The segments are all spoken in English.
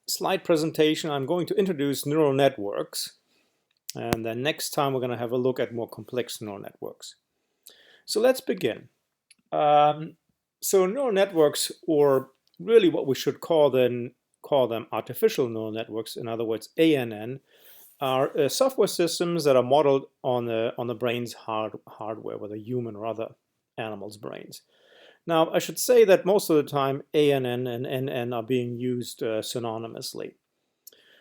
slide presentation, I'm going to introduce neural networks. And then next time we're going to have a look at more complex neural networks. So let's begin. So neural networks, or really what we should call them artificial neural networks, in other words ANN, are software systems that are modeled on the brain's hardware, whether human or other animals' brains. Now, I should say that most of the time ANN and NN are being used synonymously.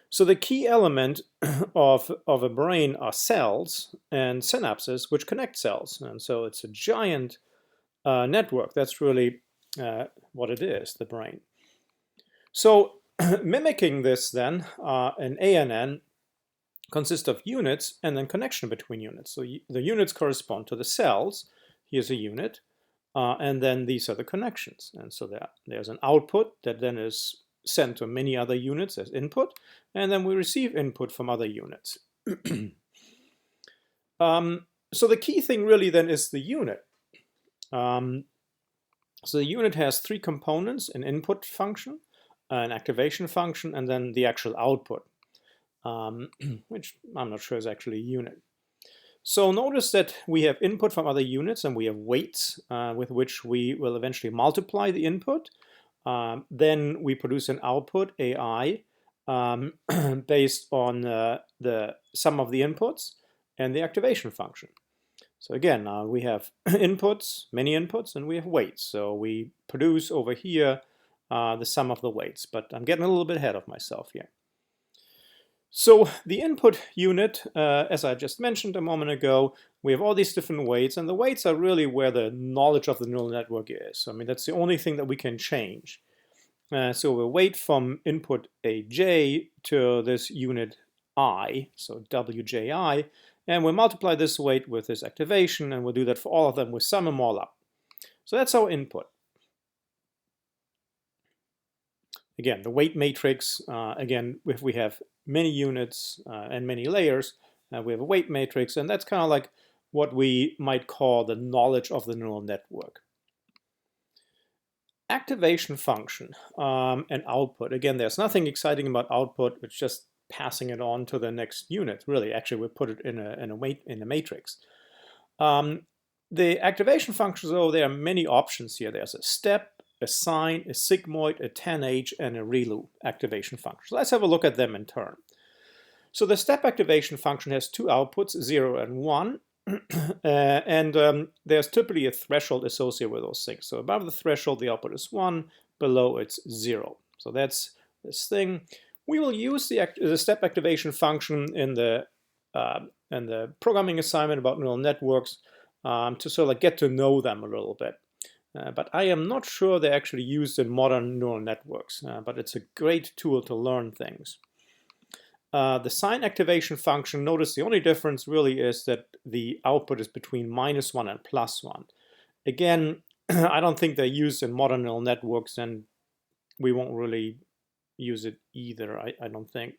So the key element of a brain are cells and synapses which connect cells. And so it's a giant network. That's really what it is, the brain. So mimicking this then, an ANN consists of units and then connection between units. So the units correspond to the cells. Here's a unit. And then these are the connections. And so there's an output that then is sent to many other units as input. And then we receive input from other units. So the key thing really then is the unit. So the unit has three components: an input function, an activation function, and then the actual output, which I'm not sure is actually a unit. So notice that we have input from other units and we have weights with which we will eventually multiply the input. Then we produce an output, AI, based on the sum of the inputs and the activation function. So again, we have inputs, many inputs, and we have weights. So we produce over here the sum of the weights, but I'm getting a little bit ahead of myself here. So the input unit, as I just mentioned a moment ago, we have all these different weights, and the weights are really where the knowledge of the neural network is. I mean, that's the only thing that we can change. So we'll weight from input AJ to this unit I, so WJI, and we'll multiply this weight with this activation, and we'll do that for all of them. We'll sum them all up. So that's our input. Again, the weight matrix, again, if we have many units and many layers, we have a weight matrix, and that's kind of like what we might call the knowledge of the neural network. Activation function and output. Again, there's nothing exciting about output. It's just passing it on to the next unit. Really, actually, we put it in a matrix. The activation functions, though, there are many options here. There's a step, a sign, a sigmoid, a tanh, and a ReLU activation function. So let's have a look at them in turn. So the step activation function has two outputs, 0 and 1, and there's typically a threshold associated with those things. So above the threshold, the output is 1, below it's 0. So that's this thing. We will use the step activation function in the programming assignment about neural networks to sort of get to know them a little bit. But I am not sure they're actually used in modern neural networks, but it's a great tool to learn things. The sign activation function, notice the only difference really is that the output is between -1 and +1. Again, I don't think they're used in modern neural networks, and we won't really use it either, I don't think.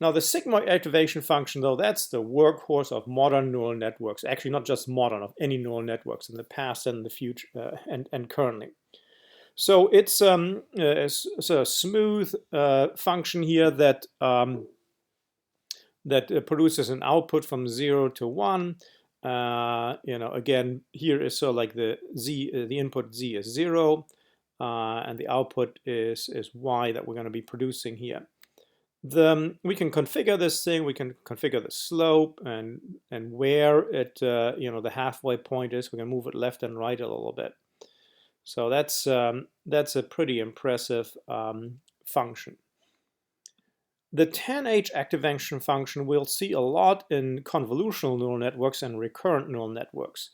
Now the sigmoid activation function, though, that's the workhorse of modern neural networks. Actually, not just modern, of any neural networks in the past and the future and currently. So it's a smooth function here that produces an output from 0 to 1. Again, here is sort of like the input Z is 0, and the output is Y that we're going to be producing here. We can configure this thing. We can configure the slope and where it the halfway point is. We can move it left and right a little bit. So that's a pretty impressive function. The tanh activation function we'll see a lot in convolutional neural networks and recurrent neural networks.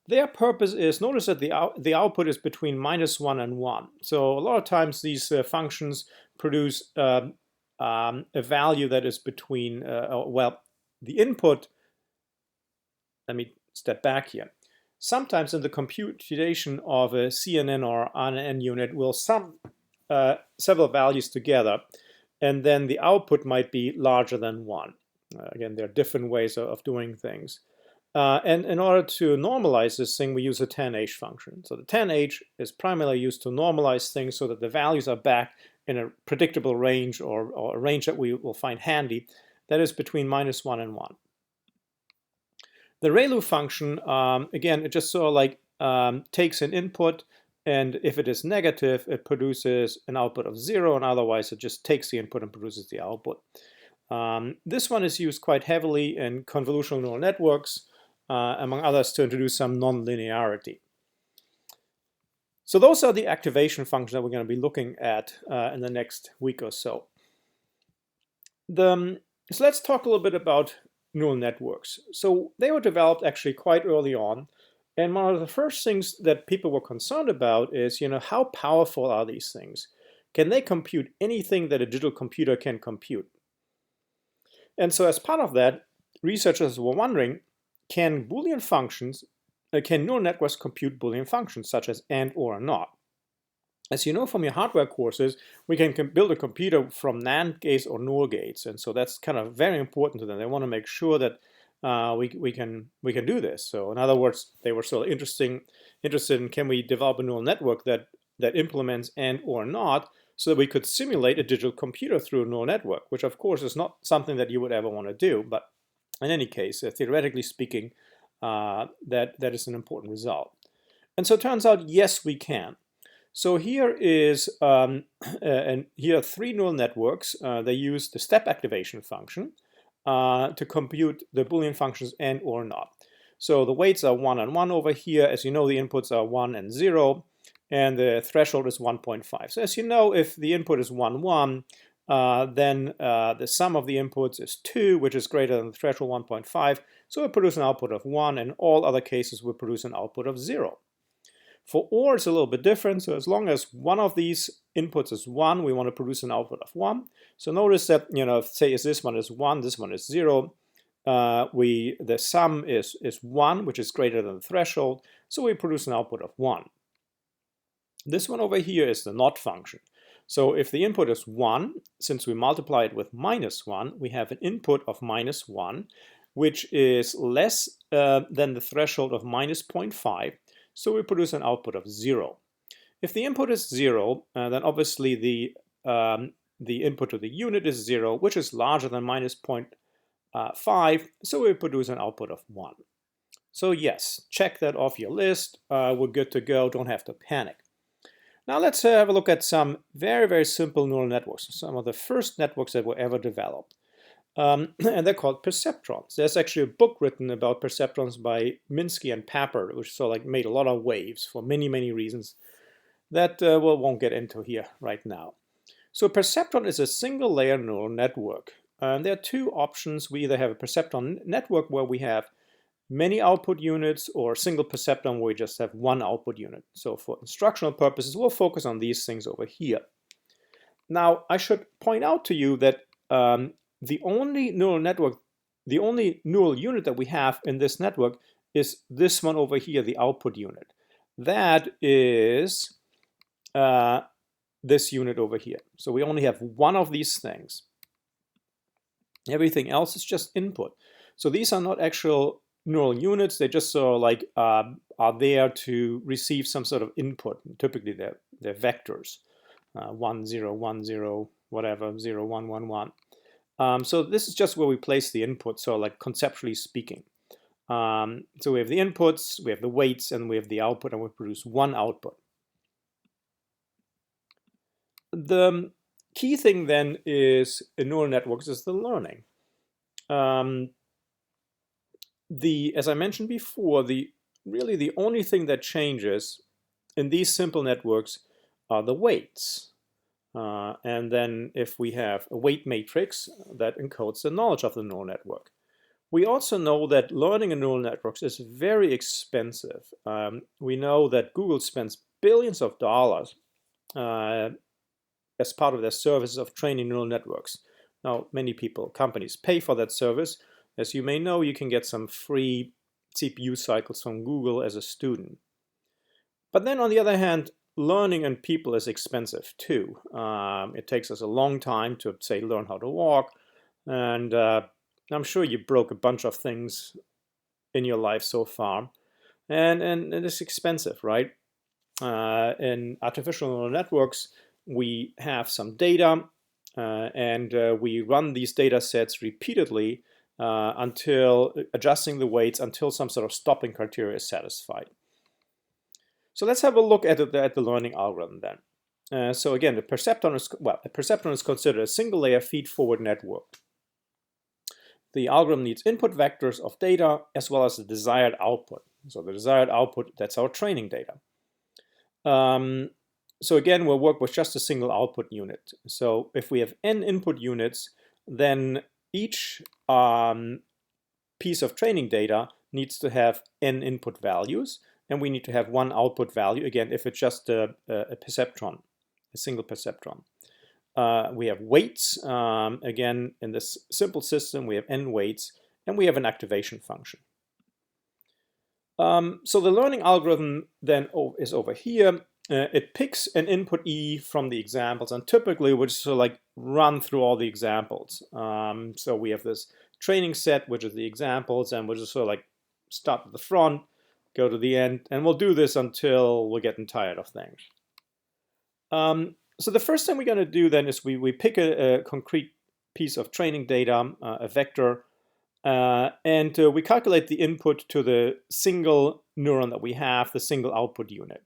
Their purpose is, notice that the output is between -1 and 1. So a lot of times these functions produce a value that is between, the input, let me step back here. Sometimes in the computation of a CNN or NN unit, we'll sum several values together, and then the output might be larger than 1. Again, there are different ways of doing things. And in order to normalize this thing, we use a tanh function. So the tanh is primarily used to normalize things so that the values are back a predictable range, or a range that we will find handy, that is between -1 and 1. The ReLU function, again, it just sort of like takes an input, and if it is negative, it produces an output of 0, and otherwise it just takes the input and produces the output. This one is used quite heavily in convolutional neural networks, among others, to introduce some nonlinearity. So those are the activation functions that we're going to be looking at in the next week or so. So let's talk a little bit about neural networks. So they were developed actually quite early on, and one of the first things that people were concerned about is, how powerful are these things? Can they compute anything that a digital computer can compute? And so as part of that, researchers were wondering, can Boolean functions, can neural networks compute Boolean functions such as and, or not? As you know from your hardware courses, we can build a computer from NAND gates or NOR gates, and so that's kind of very important to them. They want to make sure that we can do this. So in other words, they were sort of interested in, can we develop a neural network that implements and or not, so that we could simulate a digital computer through a neural network, which of course is not something that you would ever want to do, but in any case, theoretically speaking, that is an important result. And so it turns out, yes, we can. So here is, and here are 3 neural networks. They use the step activation function to compute the Boolean functions and or not. So the weights are 1 and 1 over here. As you know, the inputs are 1 and 0, and the threshold is 1.5. So as you know, if the input is 1, 1, then the sum of the inputs is 2, which is greater than the threshold 1.5. So we produce an output of 1, and all other cases we produce an output of 0. For OR, it's a little bit different. So as long as one of these inputs is 1, we want to produce an output of 1. So notice that, say this one is 1, this one is 0. The sum is 1, which is greater than the threshold. So we produce an output of 1. This one over here is the NOT function. So if the input is 1, since we multiply it with -1, we have an input of -1, which is less than the threshold of -0.5. So we produce an output of 0. If the input is 0, then obviously the input to the unit is 0, which is larger than -0.5. So we produce an output of 1. So yes, check that off your list. We're good to go. Don't have to panic. Now let's have a look at some very, very simple neural networks, some of the first networks that were ever developed. And they're called perceptrons. There's actually a book written about perceptrons by Minsky and Papert, which sort of like made a lot of waves for many, many reasons that we won't get into here right now. So a perceptron is a single layer neural network. There are 2 options. We either have a perceptron network where we have many output units, or a single perceptron where we just have 1 output unit. So for instructional purposes, we'll focus on these things over here. Now, I should point out to you that the only neural network, the only neural unit that we have in this network is this one over here, the output unit. That is this unit over here. So we only have one of these things. Everything else is just input. So these are not actual neural units. They just sort of like are there to receive some sort of input. Typically they're vectors, 1, 0, 1, 0, whatever, 0, 1, 1, 1. So this is just where we place the input, so like conceptually speaking. So we have the inputs, we have the weights, and we have the output, and we produce 1 output. The key thing then is in neural networks is the learning. As I mentioned before, really the only thing that changes in these simple networks are the weights. And then if we have a weight matrix that encodes the knowledge of the neural network. We also know that learning in neural networks is very expensive. We know that Google spends billions of dollars as part of their service of training neural networks. Now, many companies pay for that service. As you may know, you can get some free CPU cycles from Google as a student. But then on the other hand, learning in people is expensive too. It takes us a long time to, say, learn how to walk. And I'm sure you broke a bunch of things in your life so far. And it is expensive, right? In artificial neural networks, we have some data, and we run these data sets repeatedly until adjusting the weights until some sort of stopping criteria is satisfied. So let's have a look at the learning algorithm then. So again, the perceptron is considered a single layer feed-forward network. The algorithm needs input vectors of data as well as the desired output. So the desired output, that's our training data. So again, we'll work with just a single output unit. So if we have n input units, then each piece of training data needs to have n input values, and we need to have one output value, again, if it's just a perceptron, a single perceptron. We have weights. Again, in this simple system, we have n weights, and we have an activation function. So the learning algorithm then is over here. It picks an input E from the examples, and typically we'll just sort of like run through all the examples. So we have this training set, which is the examples, and we'll just sort of like start at the front, go to the end, and we'll do this until we're getting tired of things. So the first thing we're going to do then is we pick a concrete piece of training data, a vector, and we calculate the input to the single neuron that we have, the single output unit.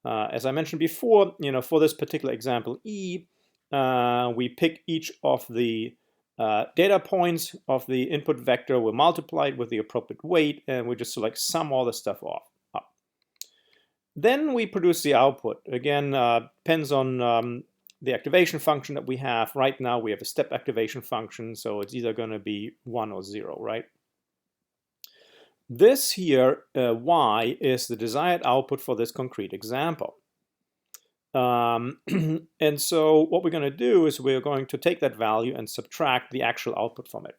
As I mentioned before, for this particular example E, we pick each of the data points of the input vector, we multiply it with the appropriate weight, and we just select sum all the stuff up. Then we produce the output. Again, depends on the activation function that we have. Right now we have a step activation function, so it's either going to be 1 or 0, right? This here, y, is the desired output for this concrete example. And so what we're going to do is we're going to take that value and subtract the actual output from it.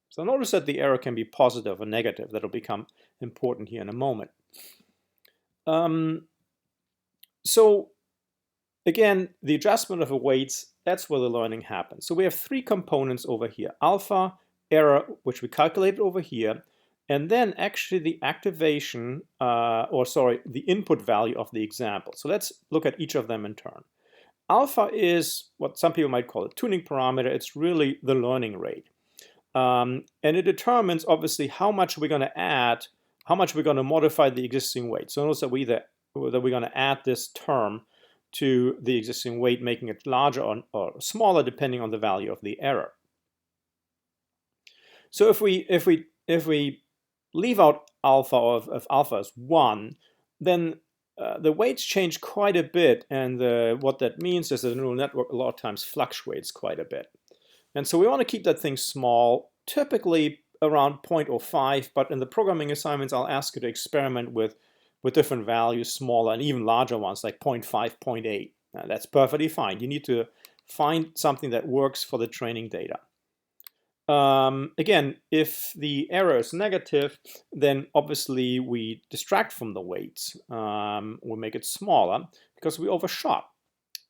So notice that the error can be positive or negative. That'll become important here in a moment. So again, the adjustment of the weights, that's where the learning happens. So we have three components over here: alpha, error, which we calculated over here, and then actually the activation, the input value of the example. So let's look at each of them in turn. Alpha is what some people might call a tuning parameter. It's really the learning rate. And it determines, obviously, how much we're going to add, how much we're going to modify the existing weight. So notice that we're going to add this term to the existing weight, making it larger or smaller depending on the value of the error. So if we leave out alpha, or if alpha is 1, then the weights change quite a bit, and what that means is that the neural network a lot of times fluctuates quite a bit. And so we want to keep that thing small, typically around 0.05, but in the programming assignments I'll ask you to experiment with different values, smaller and even larger ones like 0.5, 0.8. Now, that's perfectly fine. You need to find something that works for the training data. Again, if the error is negative, then obviously we distract from the weights. We make it smaller because we overshot.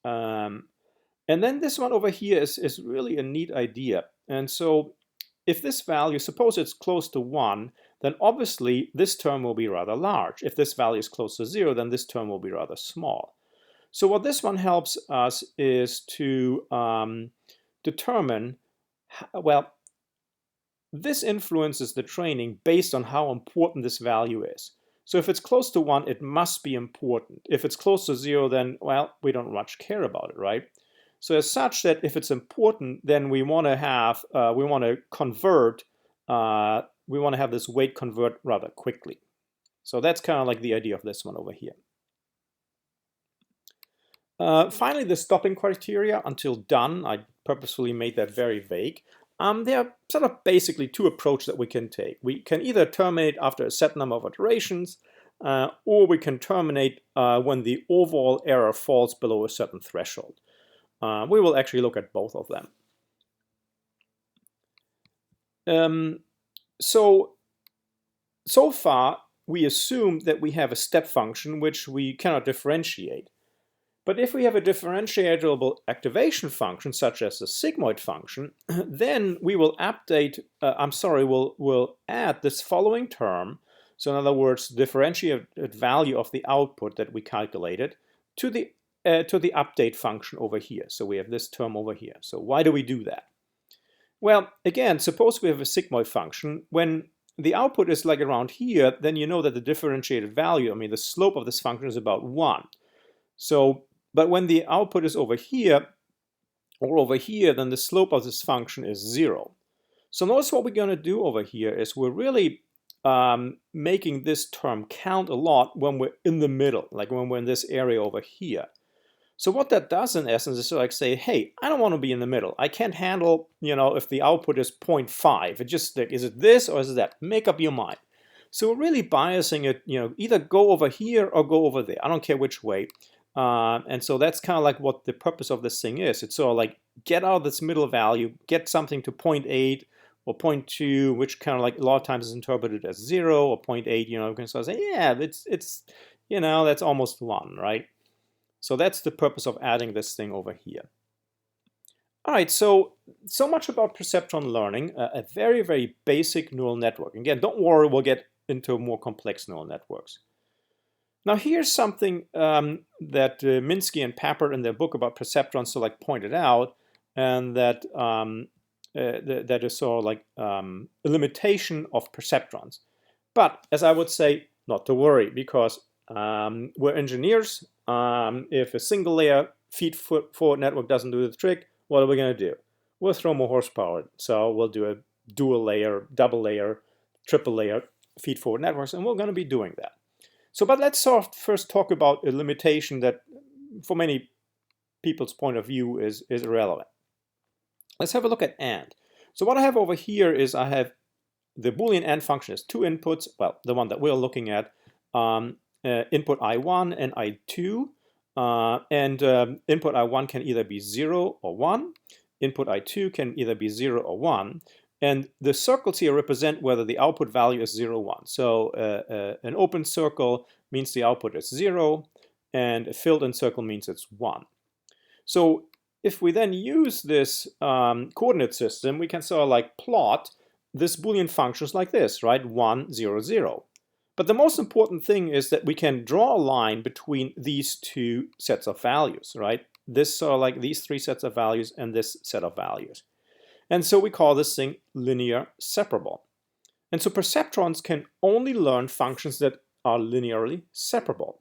And then this one over here is really a neat idea. And so if this value, suppose it's close to 1, then obviously this term will be rather large. If this value is close to 0, then this term will be rather small. So what this one helps us is to determine, well, this influences the training based on how important this value is. So if it's close to 1, it must be important. If it's close to 0, then, well, we don't much care about it, right? So as such that if it's important, then we want to have, we want to have this weight convert rather quickly. So that's kind of like the idea of this one over here. Finally, the stopping criteria until done. I purposefully made that very vague. There are sort of basically two approaches that we can take. We can either terminate after a set number of iterations, or we can terminate when the overall error falls below a certain threshold. We will actually look at both of them. So far, we assumed that we have a step function which we cannot differentiate. But if we have a differentiable activation function, such as the sigmoid function, then we will update, we'll add this following term. So in other words, differentiate value of the output that we calculated to the to the update function over here. So we have this term over here. So why do we do that? Well, again, suppose we have a sigmoid function. When the output is like around here, then you know that the differentiated value, I mean, the slope of this function is about 1. So, but when the output is over here or over here, then the slope of this function is 0. So notice what we're going to do over here is we're really making this term count a lot when we're in the middle, like when we're in this area over here. So what that does in essence is like say, hey, I don't want to be in the middle. I can't handle, if the output is 0.5. It just like, is it this or is it that? Make up your mind. So we're really biasing it, either go over here or go over there. I don't care which way. And so that's kind of like what the purpose of this thing is. It's sort of like get out of this middle value, get something to 0.8 or 0.2, which kind of like a lot of times is interpreted as 0 or 0.8. You can sort of say, yeah, it's that's almost 1, right? So that's the purpose of adding this thing over here. All right, so much about perceptron learning, a very, very basic neural network. Again, don't worry, we'll get into more complex neural networks. Now here's something that Minsky and Papert in their book about perceptrons so like pointed out, and that that is sort of like a limitation of perceptrons. But as I would say, not to worry, because we're engineers. If a single layer feed-forward network doesn't do the trick, what are we going to do? We'll throw more horsepower. So we'll do a dual layer, double layer, triple layer feed-forward networks, and we're going to be doing that. So, but let's first talk about a limitation that, for many people's point of view, is irrelevant. Let's have a look at AND. So what I have over here is I have the Boolean AND function has 2 inputs. Well, the one that we're looking at. Input I1 and I2, input I1 can either be 0 or 1. Input I2 can either be 0 or 1. And the circles here represent whether the output value is 0 or 1. So an open circle means the output is 0, and a filled-in circle means it's 1. So if we then use this coordinate system, we can sort of like plot this Boolean functions like this, right? 1, 0, 0. But the most important thing is that we can draw a line between these two sets of values, right? This sort of like these 3 sets of values and this set of values. And so we call this thing linear separable. And so perceptrons can only learn functions that are linearly separable.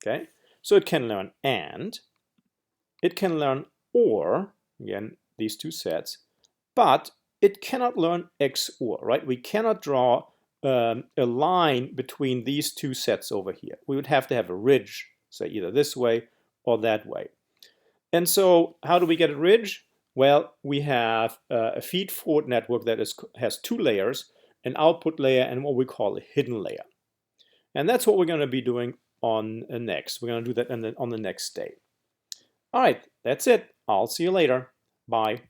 Okay? So it can learn AND, it can learn OR, again, these 2 sets, but it cannot learn XOR, right? We cannot draw a line between these 2 sets over here. We would have to have a ridge, say either this way or that way. And so how do we get a ridge? Well, we have a feed-forward network that has 2 layers, an output layer and what we call a hidden layer. And that's what we're going to be doing on next. We're going to do that on the next day. All right, that's it. I'll see you later. Bye.